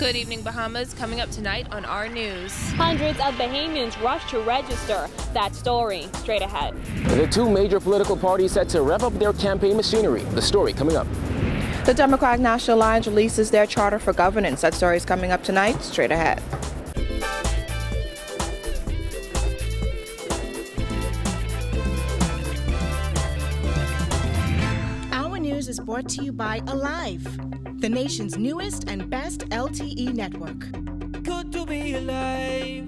Good evening, Bahamas. Coming up tonight on our news. Hundreds of Bahamians rush to register. That story straight ahead. The two major political parties set to rev up their campaign machinery. The story coming up. The Democratic National Alliance releases their charter for governance. That story is coming up tonight. Straight ahead. Our news is brought to you by Alive, the nation's newest and best LTE network. Good to be alive.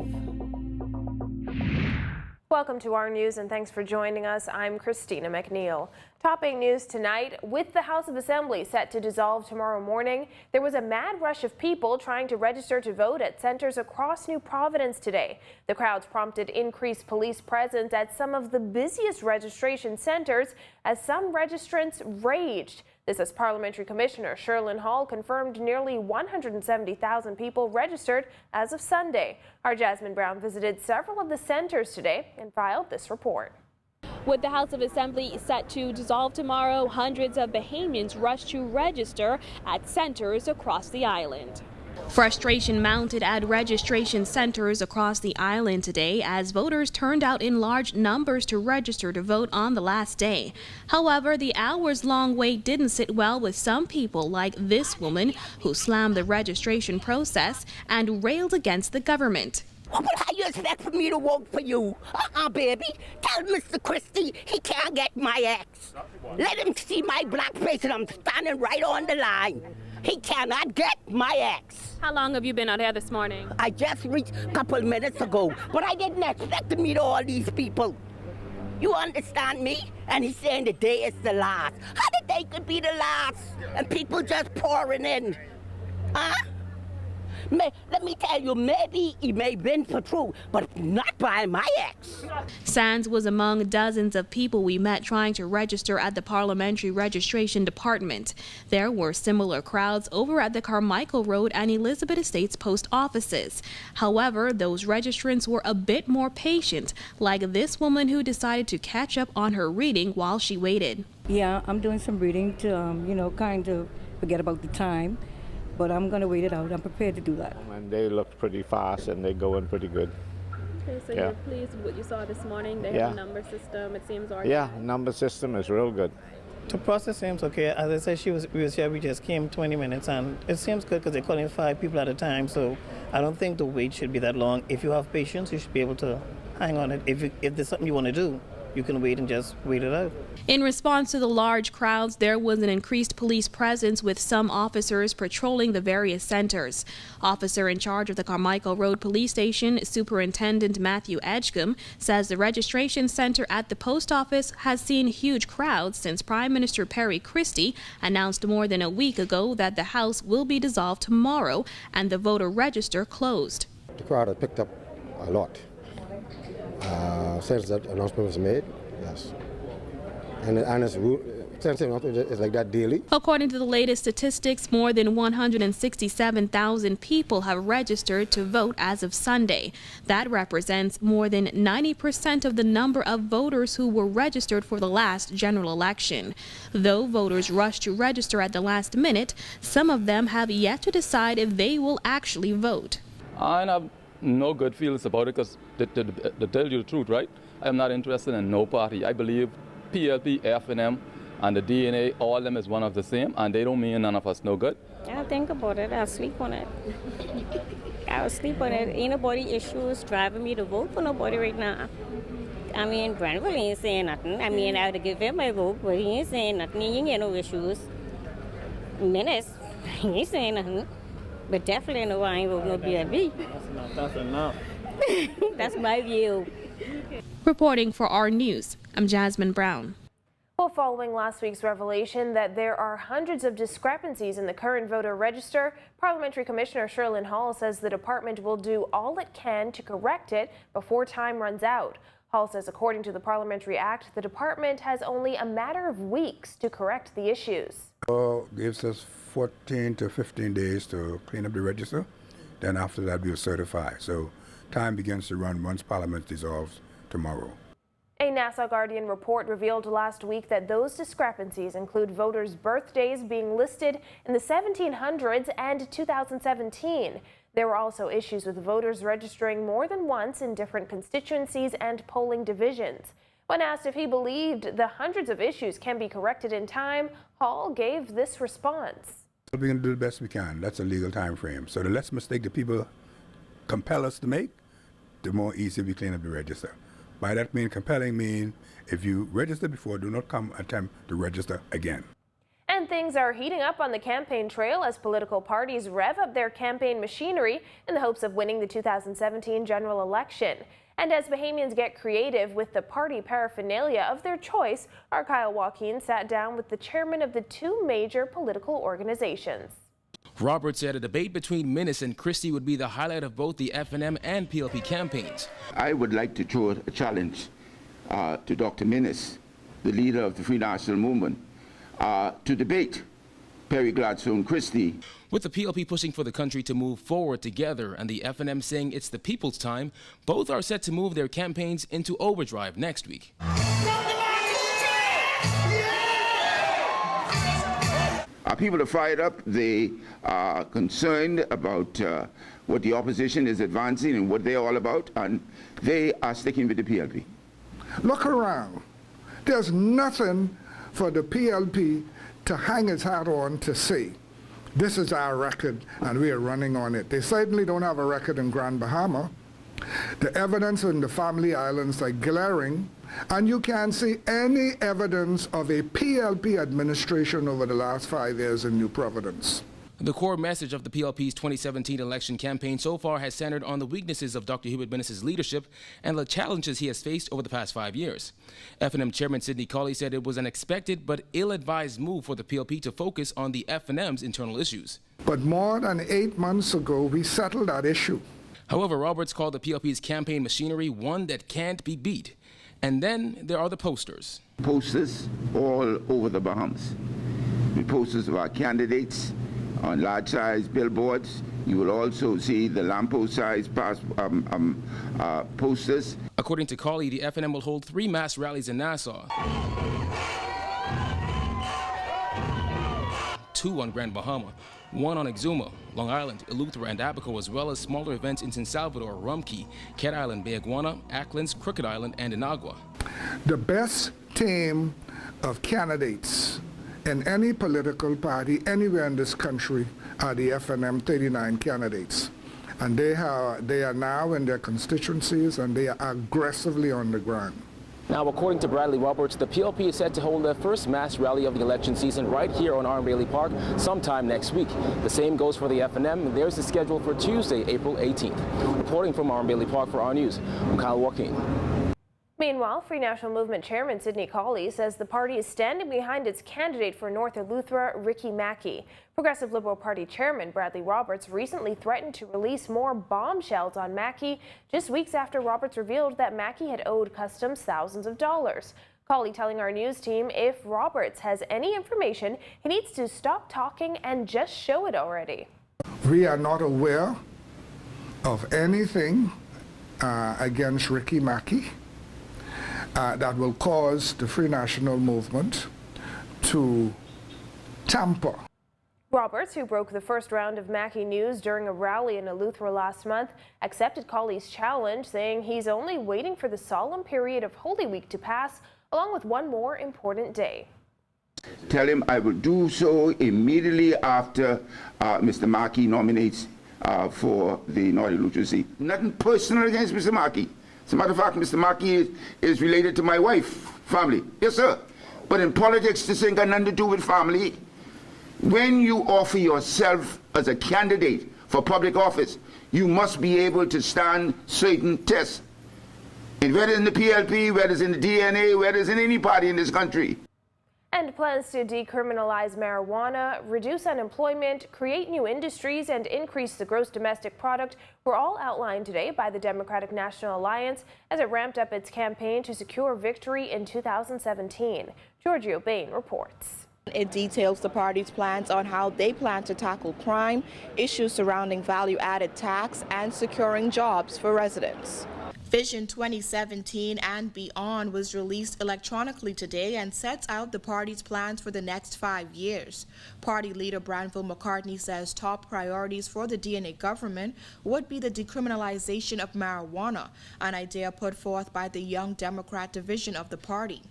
Welcome to our news and thanks for joining us. I'm Christina McNeil. Topping news tonight, with the House of Assembly set to dissolve tomorrow morning, there was a mad rush of people trying to register to vote at centers across New Providence today. The crowds prompted increased police presence at some of the busiest registration centers as some registrants raged. This as Parliamentary Commissioner Sherlyn Hall confirmed nearly 170,000 people registered as of Sunday. Our Jasmine Brown visited several of the centers today and filed this report. With the House of Assembly set to dissolve tomorrow, hundreds of Bahamians rush to register at centers across the island. Frustration mounted at registration centers across the island today as voters turned out in large numbers to register to vote on the last day. However, the hours-long wait didn't sit well with some people, like this woman who slammed the registration process and railed against the government. What you expect for me to vote for you? Baby. Tell Mr. Christie he can't get my ex. Let him see my black face and I'm standing right on the line. He cannot get my ex. How long have you been out here this morning? I just reached a couple minutes ago, but I didn't expect to meet all these people. You understand me? And he's saying the day is the last. How the day could be the last? And people just pouring in. Huh? Let me tell you, maybe he may win for true, but not by my ex. Sands was among dozens of people we met trying to register at the Parliamentary Registration Department. There were similar crowds over at the Carmichael Road and Elizabeth Estates post offices. However, those registrants were a bit more patient, like this woman who decided to catch up on her reading while she waited. Yeah, I'm doing some reading to, kind of forget about the time. But I'm going to wait it out. I'm prepared to do that. And they look pretty fast and they going pretty good. Okay, so you're pleased with what you saw this morning? They have a number system, it seems organized. Yeah, number system is real good. The process seems okay. As I said, we just came 20 minutes and it seems good because they're calling 5 people at a time. So I don't think the wait should be that long. If you have patience, you should be able to hang on it. If there's something you want to do, you can wait and just wait it out. In response to the large crowds, there was an increased police presence with some officers patrolling the various centers. Officer in charge of the Carmichael Road Police Station, Superintendent Matthew Edgecombe, says the registration center at the post office has seen huge crowds since Prime Minister Perry Christie announced more than a week ago that the House will be dissolved tomorrow and the voter register closed. The crowd has picked up a lot. Since that announcement was made, yes. And since the announcement is like that daily. According to the latest statistics, more than 167,000 people have registered to vote as of Sunday. That represents more than 90% of the number of voters who were registered for the last general election. Though voters rushed to register at the last minute, some of them have yet to decide if they will actually vote. I have no good feelings about it because to tell you the truth, right? I'm not interested in no party. I believe PLP, FNM, and the DNA, all of them is one of the same, and they don't mean none of us no good. I'll think about it. I'll sleep on it. I'll sleep on it. Ain't nobody issues driving me to vote for nobody right now. I mean, Brentwood ain't saying nothing. I mean, I would give him my vote, but he ain't saying nothing. He ain't got no issues. Menace, he ain't saying nothing. But definitely no, I ain't voting no BLB. That's enough. That's my view. Reporting for our news, I'm Jasmine Brown. Well, following last week's revelation that there are hundreds of discrepancies in the current voter register, Parliamentary Commissioner Sherlyn Hall says the department will do all it can to correct it before time runs out. Hall says according to the Parliamentary Act, the department has only a matter of weeks to correct the issues. Gives us 14 to 15 days to clean up the register. Then after that, we'll certify. So time begins to run once Parliament dissolves tomorrow. A Nassau Guardian report revealed last week that those discrepancies include voters' birthdays being listed in the 1700s and 2017. There were also issues with voters registering more than once in different constituencies and polling divisions. When asked if he believed the hundreds of issues can be corrected in time, Hall gave this response. We're going to do the best we can. That's a legal time frame. So the less mistake the people compel us to make, the more easy we clean up the register. By that mean, compelling mean, if you registered before, do not come attempt to register again. And things are heating up on the campaign trail as political parties rev up their campaign machinery in the hopes of winning the 2017 general election. And as Bahamians get creative with the party paraphernalia of their choice, our Kyle Joaquin sat down with the chairman of the two major political organizations. Roberts said a debate between Minnis and Christie would be the highlight of both the FNM and PLP campaigns. I would like to throw a challenge to Dr. Minnis, the leader of the Free National Movement, to debate Perry Gladstone Christie. With the PLP pushing for the country to move forward together and the FNM saying it's the people's time, both are set to move their campaigns into overdrive next week. Our people are fired up. They are concerned about what the opposition is advancing and what they're all about, and they are sticking with the PLP. Look around. There's nothing for the PLP to hang its hat on to say, this is our record and we are running on it. They certainly don't have a record in Grand Bahama. The evidence in the Family Islands are glaring, and you can't see any evidence of a PLP administration over the last 5 years in New Providence. The core message of the PLP's 2017 election campaign so far has centered on the weaknesses of Dr. Hubert Minnis' leadership and the challenges he has faced over the past 5 years. FNM Chairman Sidney Colley said it was an expected but ill-advised move for the PLP to focus on the FNM's internal issues. But more than 8 months ago, we settled that issue. However, Roberts called the PLP's campaign machinery one that can't be beat. And then there are the posters. Posters all over the Bahamas. The posters of our candidates on large-size billboards. You will also see the lamppost-size posters. According to Colley, the FNM will hold 3 mass rallies in Nassau, 2 on Grand Bahama, 1 on Exuma, Long Island, Eleuthera, and Abaco, as well as smaller events in San Salvador, Rumkey, Cat Island, Bay Iguana, Acklands, Crooked Island, and Inagua. The best team of candidates in any political party anywhere in this country are the FNM 39 candidates. And they are now in their constituencies and they are aggressively on the ground. Now, according to Bradley Roberts, the PLP is set to hold their first mass rally of the election season right here on Arm Bailey Park sometime next week. The same goes for the FNM. There's the schedule for Tuesday, April 18th. Reporting from Arm Bailey Park for Our News, I'm Kyle Joaquin. Meanwhile, Free National Movement Chairman Sidney Colley says the party is standing behind its candidate for North Eleuthera, Ricky Mackey. Progressive Liberal Party Chairman Bradley Roberts recently threatened to release more bombshells on Mackey just weeks after Roberts revealed that Mackey had owed Customs thousands of dollars. Colley telling our news team if Roberts has any information, he needs to stop talking and just show it already. We are not aware of anything against Ricky Mackey that will cause the Free National Movement to tamper. Roberts, who broke the first round of Mackey news during a rally in Eleuthera last month, accepted Colley's challenge, saying he's only waiting for the solemn period of Holy Week to pass, along with one more important day. Tell him I will do so immediately after Mr. Mackey nominates for the North Eleuthera seat. Nothing personal against Mr. Mackey. As a matter of fact, Mr. Mackey is related to my wife's family. Yes, sir. But in politics, this ain't got nothing to do with family. When you offer yourself as a candidate for public office, you must be able to stand certain tests. And whether it's in the PLP, whether it's in the DNA, whether it's in any party in this country. And plans to decriminalize marijuana, reduce unemployment, create new industries, and increase the gross domestic product were all outlined today by the Democratic National Alliance as it ramped up its campaign to secure victory in 2017. Giorgio Bain reports. It details the party's plans on how they plan to tackle crime, issues surrounding value-added tax, and securing jobs for residents. Vision 2017 and Beyond was released electronically today and sets out the party's plans for the next 5 years. Party leader Branville McCartney says top priorities for the DNA government would be the decriminalization of marijuana, an idea put forth by the Young Democrat division of the party.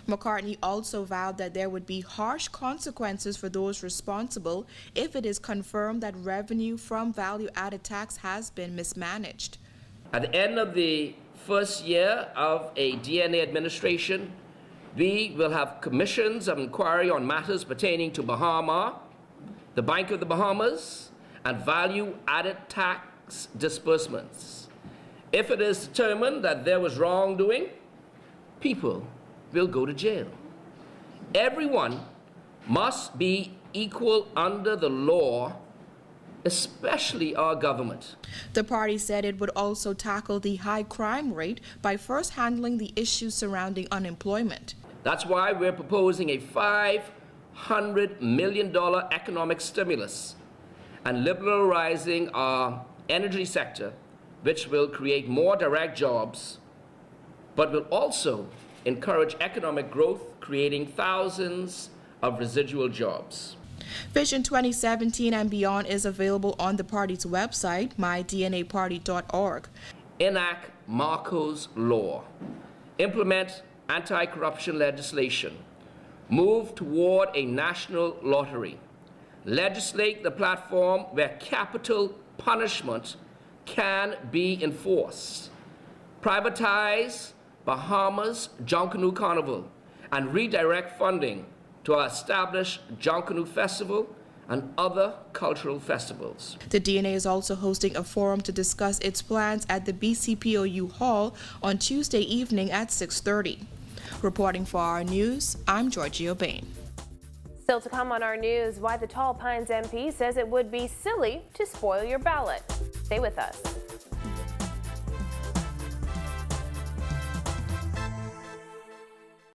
McCartney also vowed that there would be harsh consequences for those responsible if it is confirmed that revenue from value-added tax has been mismanaged. At the end of the first year of a DNA administration, we will have commissions of inquiry on matters pertaining to Bahama, the Bank of the Bahamas, and value-added tax disbursements. If it is determined that there was wrongdoing, people will go to jail. Everyone must be equal under the law, especially our government. The party said it would also tackle the high crime rate by first handling the issues surrounding unemployment. That's why we're proposing a $500 million economic stimulus and liberalizing our energy sector, which will create more direct jobs, but will also encourage economic growth, creating thousands of residual jobs. Vision 2017 and Beyond is available on the party's website, mydnaparty.org. Enact Marco's Law. Implement anti-corruption legislation. Move toward a national lottery. Legislate the platform where capital punishment can be enforced. Privatize Bahamas Junkanoo Carnival and redirect funding to our established Junkanoo Festival and other cultural festivals. The DNA is also hosting a forum to discuss its plans at the BCPOU Hall on Tuesday evening at 6:30. Reporting for our news, I'm Georgia Bain. Still to come on our news, why the Tall Pines MP says it would be silly to spoil your ballot. Stay with us.